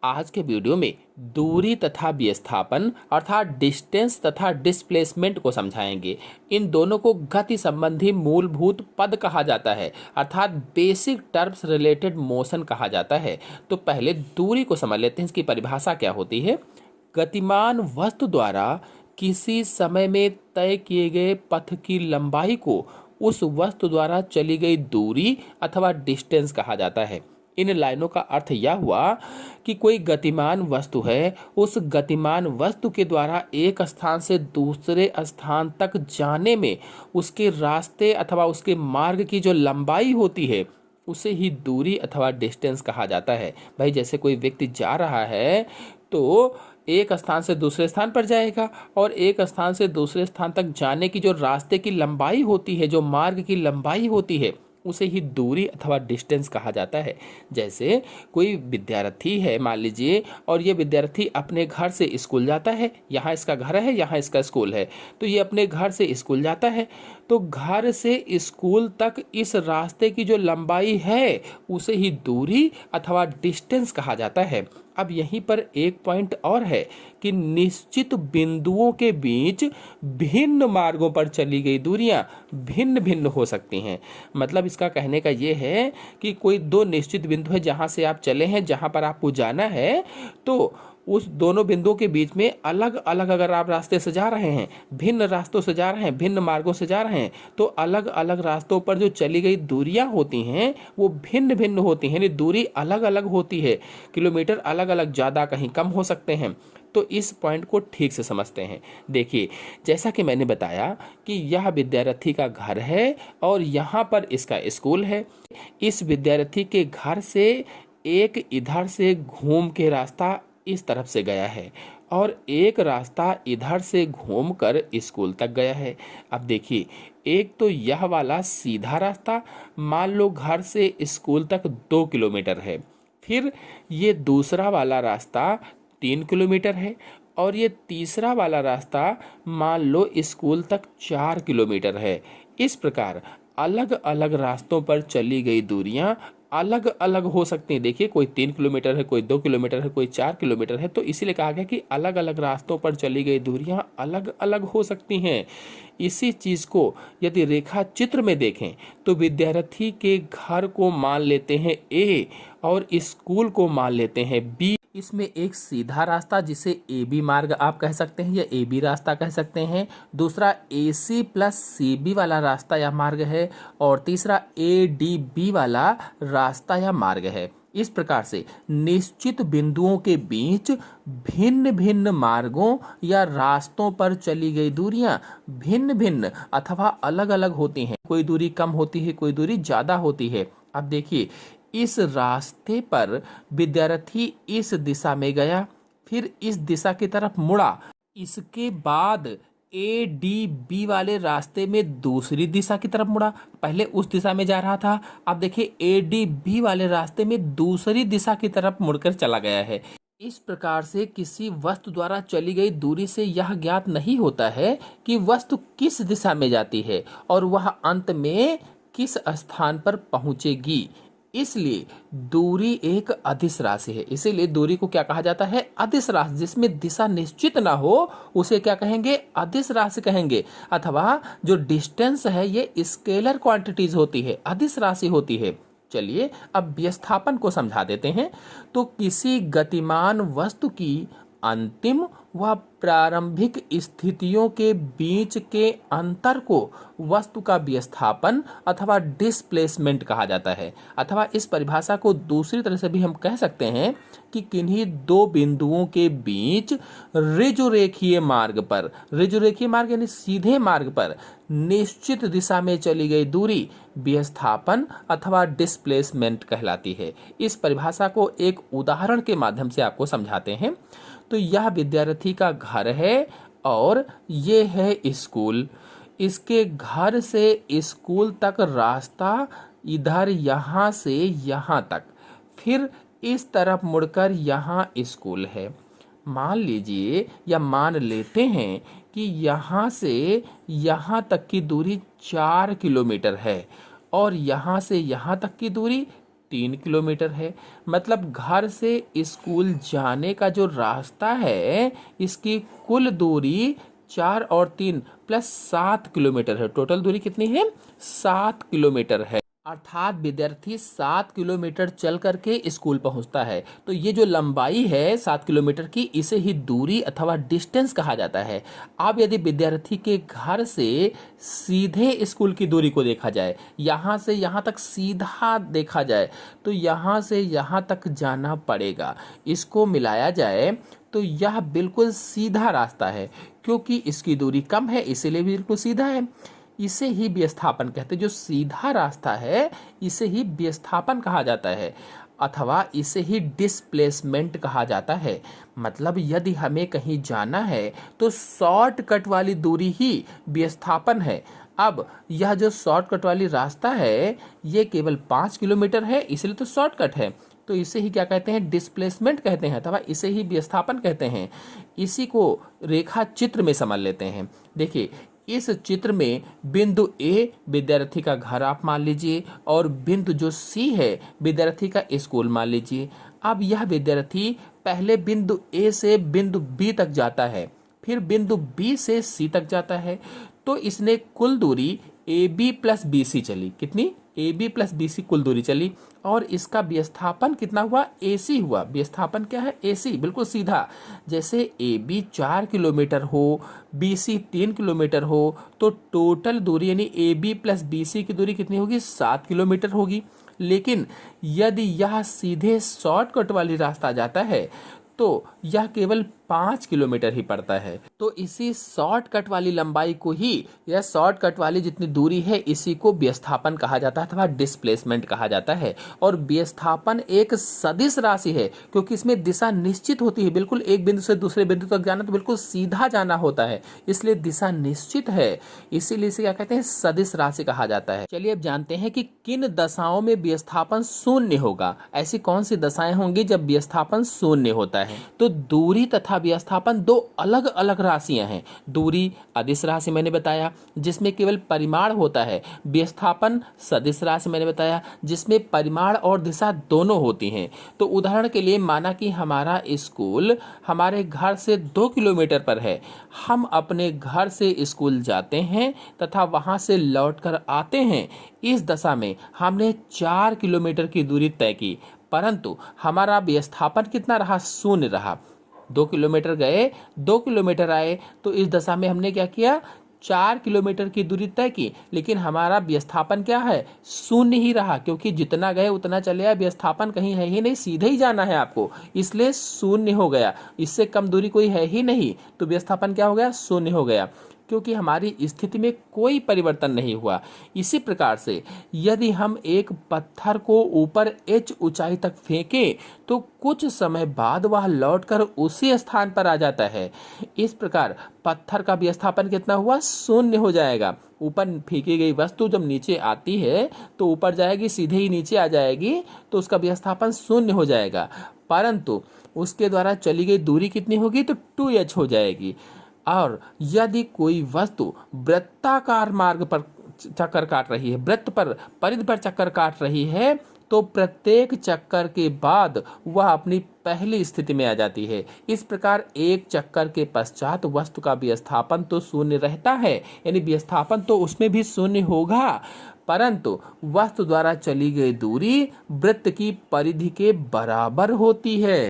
आज के वीडियो में दूरी तथा विस्थापन अर्थात डिस्टेंस तथा डिस्प्लेसमेंट को समझाएंगे। इन दोनों को गति संबंधी मूलभूत पद कहा जाता है अर्थात बेसिक टर्म्स रिलेटेड मोशन कहा जाता है। तो पहले दूरी को समझ लेते हैं, इसकी परिभाषा क्या होती है। गतिमान वस्तु द्वारा किसी समय में तय किए गए पथ की लंबाई को उस वस्तु द्वारा चली गई दूरी अथवा डिस्टेंस कहा जाता है। इन लाइनों का अर्थ यह हुआ कि कोई गतिमान वस्तु है, उस गतिमान वस्तु के द्वारा एक स्थान से दूसरे स्थान तक जाने में उसके रास्ते अथवा उसके मार्ग की जो लंबाई होती है उसे ही दूरी अथवा डिस्टेंस कहा जाता है। भाई जैसे कोई व्यक्ति जा रहा है तो एक स्थान से दूसरे स्थान पर जाएगा और एक स्थान से दूसरे स्थान तक जाने की जो रास्ते की लंबाई होती है, जो मार्ग की लंबाई होती है, उसे ही दूरी अथवा डिस्टेंस कहा जाता है। जैसे कोई विद्यार्थी है मान लीजिए, और ये विद्यार्थी अपने घर से स्कूल जाता है। यहाँ इसका घर है, यहाँ इसका स्कूल है, तो ये अपने घर से स्कूल जाता है। तो घर से स्कूल तक इस रास्ते की जो लंबाई है उसे ही दूरी अथवा डिस्टेंस कहा जाता है। अब यहीं पर एक पॉइंट और है कि निश्चित बिंदुओं के बीच भिन्न मार्गों पर चली गई दूरियां भिन्न भिन्न हो सकती हैं। मतलब इसका कहने का ये है कि कोई दो निश्चित बिंदु है जहां से आप चले हैं, जहां पर आपको जाना है, तो उस दोनों बिंदुओं के बीच में अलग अलग अगर आप रास्ते से जा रहे हैं, भिन्न रास्तों से जा रहे हैं, भिन्न मार्गों से जा रहे हैं, तो अलग अलग रास्तों पर जो चली गई दूरियां होती हैं वो भिन्न भिन्न होती हैं, यानी दूरी अलग अलग होती है। किलोमीटर अलग अलग, ज़्यादा कहीं कम हो सकते हैं। तो इस पॉइंट को ठीक से समझते हैं। देखिए, जैसा कि मैंने बताया कि यह विद्यार्थी का घर है और यहाँ पर इसका स्कूल है। इस विद्यार्थी के घर से एक इधर से घूम के रास्ता इस तरफ से गया है और एक रास्ता इधर से घूमकर स्कूल तक गया है। अब देखिए, एक तो यह वाला सीधा रास्ता मान लो घर से स्कूल तक 2 किलोमीटर है, फिर ये दूसरा वाला रास्ता 3 किलोमीटर है और ये तीसरा वाला रास्ता मान लो स्कूल तक 4 किलोमीटर है। इस प्रकार अलग अलग रास्तों पर चली गई दूरियां अलग अलग हो सकती हैं। देखिए, कोई 3 किलोमीटर है, कोई 2 किलोमीटर है, कोई 4 किलोमीटर है, तो इसीलिए कहा गया कि अलग अलग रास्तों पर चली गई दूरियां अलग अलग हो सकती हैं। इसी चीज़ को यदि रेखा चित्र में देखें तो विद्यार्थी के घर को मान लेते हैं ए और स्कूल को मान लेते हैं बी। इसमें एक सीधा रास्ता जिसे ए बी मार्ग आप कह सकते हैं या ए बी रास्ता कह सकते हैं, दूसरा ए सी प्लस सी बी वाला रास्ता या मार्ग है और तीसरा ए डी बी वाला रास्ता या मार्ग है। इस प्रकार से निश्चित बिंदुओं के बीच भिन्न भिन्न मार्गों या रास्तों पर चली गई दूरियां भिन्न भिन्न अथवा अलग अलग होती हैं। कोई दूरी कम होती है, कोई दूरी ज़्यादा होती है। अब देखिए, इस रास्ते पर विद्यार्थी इस दिशा में गया, फिर इस दिशा की तरफ मुड़ा, इसके बाद ए डी बी वाले रास्ते में दूसरी दिशा की तरफ मुड़ा। पहले उस दिशा में जा रहा था, अब देखिए ए डी बी वाले रास्ते में दूसरी दिशा की तरफ मुड़कर चला गया है। इस प्रकार से किसी वस्तु द्वारा चली गई दूरी से यह ज्ञात नहीं होता है कि वस्तु किस दिशा में जाती है और वह अंत में किस स्थान पर पहुंचेगी। इसलिए दूरी एक अदिश राशि है। इसीलिए दूरी को क्या कहा जाता है? अदिश राशि। जिसमें दिशा निश्चित ना हो उसे क्या कहेंगे? अदिश राशि कहेंगे। अथवा जो डिस्टेंस है ये स्केलर क्वांटिटीज होती है, अदिश राशि होती है। चलिए अब विस्थापन को समझा देते हैं। तो किसी गतिमान वस्तु की अंतिम व प्रारंभिक स्थितियों के बीच के अंतर को वस्तु का विस्थापन अथवा डिस्प्लेसमेंट कहा जाता है। अथवा इस परिभाषा को दूसरी तरह से भी हम कह सकते हैं कि किन्हीं दो बिंदुओं के बीच ऋजुरेखीय मार्ग पर, ऋजुरेखीय मार्ग यानी सीधे मार्ग पर निश्चित दिशा में चली गई दूरी विस्थापन अथवा डिस्प्लेसमेंट कहलाती है। इस परिभाषा को एक उदाहरण के माध्यम से आपको समझाते हैं। तो यह विद्यार्थी का घर है और ये है स्कूल। इसके घर से स्कूल तक रास्ता इधर यहाँ से यहाँ तक, फिर इस तरफ मुड़कर यहाँ स्कूल है। मान लीजिए या मान लेते हैं कि यहाँ से यहाँ तक की दूरी 4 किलोमीटर है और यहाँ से यहाँ तक की दूरी 3 किलोमीटर है। मतलब घर से स्कूल जाने का जो रास्ता है इसकी कुल दूरी 4 और 3 प्लस 7 किलोमीटर है। टोटल दूरी कितनी है? 7 किलोमीटर है। अर्थात विद्यार्थी 7 किलोमीटर चल करके स्कूल पहुंचता है। तो ये जो लंबाई है 7 किलोमीटर की, इसे ही दूरी अथवा डिस्टेंस कहा जाता है। अब यदि विद्यार्थी के घर से सीधे स्कूल की दूरी को देखा जाए, यहाँ से यहाँ तक सीधा देखा जाए, तो यहाँ से यहाँ तक जाना पड़ेगा। इसको मिलाया जाए तो यह बिल्कुल सीधा रास्ता है, क्योंकि इसकी दूरी कम है इसीलिए बिल्कुल सीधा है। इसे ही विस्थापन कहते हैं। जो सीधा रास्ता है इसे ही विस्थापन कहा जाता है, अथवा इसे ही डिस्प्लेसमेंट कहा जाता है। मतलब यदि हमें कहीं जाना है तो शॉर्टकट वाली दूरी ही विस्थापन है। अब यह जो शॉर्टकट वाली रास्ता है ये केवल 5 किलोमीटर है, इसलिए तो शॉर्टकट है। तो इसे ही क्या कहते हैं? डिस्प्लेसमेंट कहते हैं, अथवा इसे ही विस्थापन कहते हैं। इसी को रेखा चित्र में समझ लेते हैं। देखिए, इस चित्र में बिंदु ए विद्यार्थी का घर आप मान लीजिए, और बिंदु जो सी है विद्यार्थी का स्कूल मान लीजिए। अब यह विद्यार्थी पहले बिंदु ए से बिंदु बी तक जाता है, फिर बिंदु बी से सी तक जाता है। तो इसने कुल दूरी A B plus B C चली। कितनी? A B plus B C कुल दूरी चली। और इसका विस्थापन कितना हुआ? ए सी हुआ। विस्थापन क्या है? ए सी। बिल्कुल सीधा। जैसे ए बी 4 किलोमीटर हो, बी सी 3 किलोमीटर हो, तो टोटल दूरी यानी A B plus B C की दूरी कितनी होगी? 7 किलोमीटर होगी। लेकिन यदि यह सीधे शॉर्टकट वाली रास्ता जाता है तो यह केवल 5 किलोमीटर ही पड़ता है। तो इसी शॉर्टकट वाली लंबाई को ही, या शॉर्टकट वाली जितनी दूरी है, इसी को विस्थापन कहा जाता है अथवा डिस्प्लेसमेंट कहा जाता है। और विस्थापन एक सदिश राशि है, क्योंकि इसमें दिशा निश्चित होती है। बिल्कुल एक बिंदु से दूसरे बिंदु तक जाना तो बिल्कुल सीधा जाना होता है, इसलिए दिशा निश्चित है। इसीलिए इसे क्या कहते हैं? सदिश राशि कहा जाता है। चलिए अब जानते हैं कि किन दशाओं में विस्थापन शून्य होगा। ऐसी कौन सी दशाएं होंगी जब विस्थापन शून्य होता है? तो दूरी तथा विस्थापन दो अलग अलग राशियां हैं। दूरी अदिश राशि मैंने बताया जिसमें केवल परिमाण होता है। विस्थापन सदिश राशि मैंने बताया जिसमें परिमाण और दिशा दोनों होती हैं। तो उदाहरण के लिए माना कि हमारा स्कूल हमारे घर से 2 किलोमीटर पर है। हम अपने घर से स्कूल जाते हैं तथा वहां से लौटकर आते हैं। इस दशा में हमने 4 किलोमीटर की दूरी तय की, परंतु हमारा विस्थापन कितना रहा? शून्य रहा। 2 किलोमीटर गए, 2 किलोमीटर आए, तो इस दशा में हमने क्या किया? 4 किलोमीटर की दूरी तय की, लेकिन हमारा विस्थापन क्या है? शून्य ही रहा, क्योंकि जितना गए उतना चले आए। विस्थापन कहीं है ही नहीं, सीधे ही जाना है आपको, इसलिए शून्य हो गया। इससे कम दूरी कोई है ही नहीं, तो विस्थापन क्या हो गया? शून्य हो गया, क्योंकि हमारी स्थिति में कोई परिवर्तन नहीं हुआ। इसी प्रकार से यदि हम एक पत्थर को ऊपर h ऊंचाई तक फेंकें तो कुछ समय बाद वह लौटकर उसी स्थान पर आ जाता है। इस प्रकार पत्थर का विस्थापन कितना हुआ? शून्य हो जाएगा। ऊपर फेंकी गई वस्तु जब नीचे आती है तो ऊपर जाएगी, सीधे ही नीचे आ जाएगी, तो उसका विस्थापन शून्य हो जाएगा। परंतु उसके द्वारा चली गई दूरी कितनी होगी? तो 2h हो जाएगी। और यदि कोई वस्तु वृत्ताकार मार्ग पर चक्कर काट रही है, वृत्त पर, परिधि पर चक्कर काट रही है, तो प्रत्येक चक्कर के बाद वह अपनी पहली स्थिति में आ जाती है। इस प्रकार एक चक्कर के पश्चात वस्तु का विस्थापन तो शून्य रहता है, यानी विस्थापन तो उसमें भी शून्य होगा, परंतु वस्तु द्वारा चली गई दूरी वृत्त की परिधि के बराबर होती है।